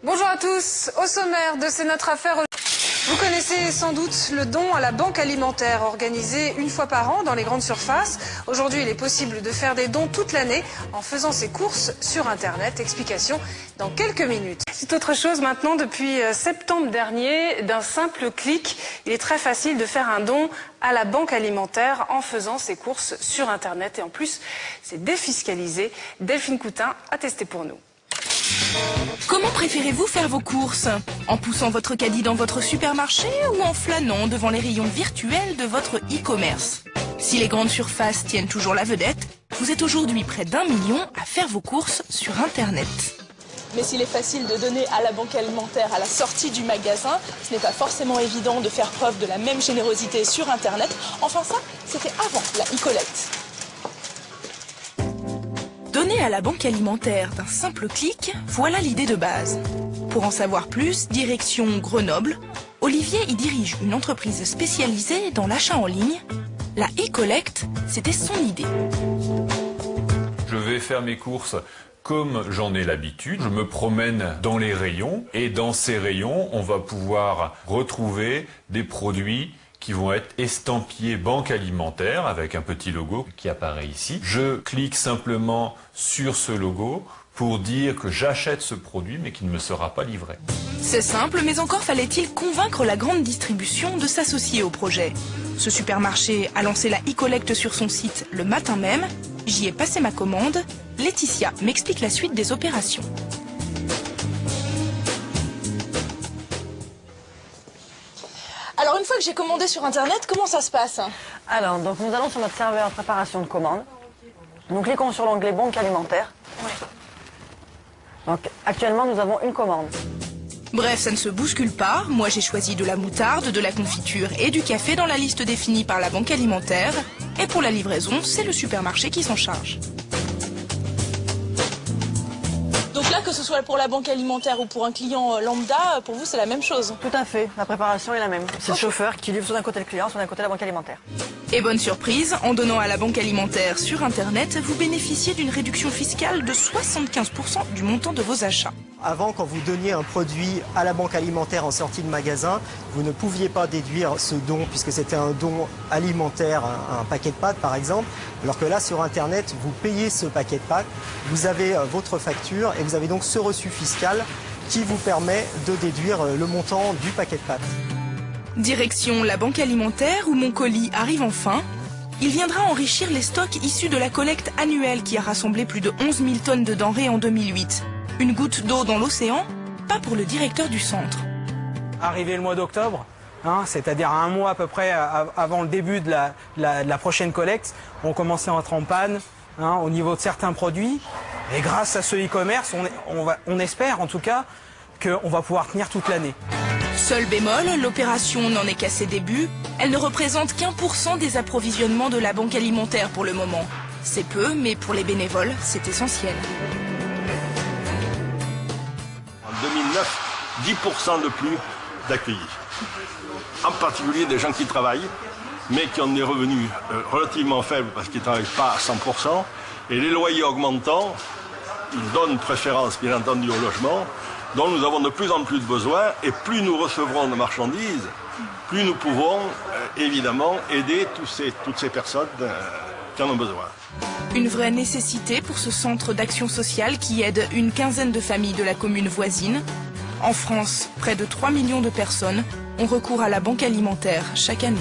Bonjour à tous, au sommaire de C'est notre affaire. Vous connaissez sans doute le don à la banque alimentaire organisé une fois par an dans les grandes surfaces. Aujourd'hui, il est possible de faire des dons toute l'année en faisant ses courses sur Internet. Explication dans quelques minutes. C'est autre chose maintenant. Depuis septembre dernier, d'un simple clic, il est très facile de faire un don à la banque alimentaire en faisant ses courses sur Internet. Et en plus, c'est défiscalisé. Delphine Coutin a testé pour nous. Comment préférez-vous faire vos courses? En poussant votre caddie dans votre supermarché ou en flânant devant les rayons virtuels de votre e-commerce? Si les grandes surfaces tiennent toujours la vedette, vous êtes aujourd'hui près d'1 million à faire vos courses sur Internet. Mais s'il est facile de donner à la banque alimentaire à la sortie du magasin, ce n'est pas forcément évident de faire preuve de la même générosité sur Internet. Enfin ça, c'était avant la e-collect. Donner à la banque alimentaire d'un simple clic, voilà l'idée de base. Pour en savoir plus, direction Grenoble, Olivier y dirige une entreprise spécialisée dans l'achat en ligne. La e-collect, c'était son idée. Je vais faire mes courses comme j'en ai l'habitude. Je me promène dans les rayons et dans ces rayons, on va pouvoir retrouver des produits qui vont être estampillés banque alimentaire avec un petit logo qui apparaît ici. Je clique simplement sur ce logo pour dire que j'achète ce produit mais qu'il ne me sera pas livré. C'est simple, mais encore fallait-il convaincre la grande distribution de s'associer au projet. Ce supermarché a lancé la e-collect sur son site le matin même. J'y ai passé ma commande. Laetitia m'explique la suite des opérations. Alors une fois que j'ai commandé sur Internet, comment ça se passe? Alors, donc nous allons sur notre serveur préparation de commande. Nous cliquons sur l'onglet banque alimentaire. Oui. Donc actuellement nous avons une commande. Bref, ça ne se bouscule pas. Moi, j'ai choisi de la moutarde, de la confiture et du café dans la liste définie par la banque alimentaire. Et pour la livraison, c'est le supermarché qui s'en charge. Donc là, que ce soit pour la banque alimentaire ou pour un client lambda, pour vous c'est la même chose? Tout à fait, la préparation est la même. C'est le chauffeur qui livre soit d'un côté le client, soit d'un côté la banque alimentaire. Et bonne surprise, en donnant à la banque alimentaire sur Internet, vous bénéficiez d'une réduction fiscale de 75% du montant de vos achats. Avant, quand vous donniez un produit à la banque alimentaire en sortie de magasin, vous ne pouviez pas déduire ce don puisque c'était un don alimentaire, un paquet de pâtes par exemple. Alors que là, sur Internet, vous payez ce paquet de pâtes, vous avez votre facture et vous avez donc ce reçu fiscal qui vous permet de déduire le montant du paquet de pâtes. Direction la banque alimentaire où mon colis arrive enfin. Il viendra enrichir les stocks issus de la collecte annuelle qui a rassemblé plus de 11 000 tonnes de denrées en 2008. Une goutte d'eau dans l'océan, pas pour le directeur du centre. Arrivé le mois d'octobre, c'est-à-dire un mois à peu près avant le début de la prochaine collecte, on commençait à entrer en panne au niveau de certains produits. Et grâce à ce e-commerce, on espère en tout cas qu'on va pouvoir tenir toute l'année. Seul bémol, l'opération n'en est qu'à ses débuts. Elle ne représente qu'1% des approvisionnements de la banque alimentaire pour le moment. C'est peu, mais pour les bénévoles, c'est essentiel. En 2009, 10% de plus d'accueillis. En particulier des gens qui travaillent, mais qui ont des revenus relativement faibles parce qu'ils ne travaillent pas à 100%. Et les loyers augmentant, ils donnent préférence, bien entendu, au logement, dont nous avons de plus en plus de besoins. Et plus nous recevrons de marchandises, plus nous pouvons, évidemment, aider toutes ces personnes qui en ont besoin. Une vraie nécessité pour ce centre d'action sociale qui aide une quinzaine de familles de la commune voisine. En France, près de 3 millions de personnes ont recours à la banque alimentaire chaque année.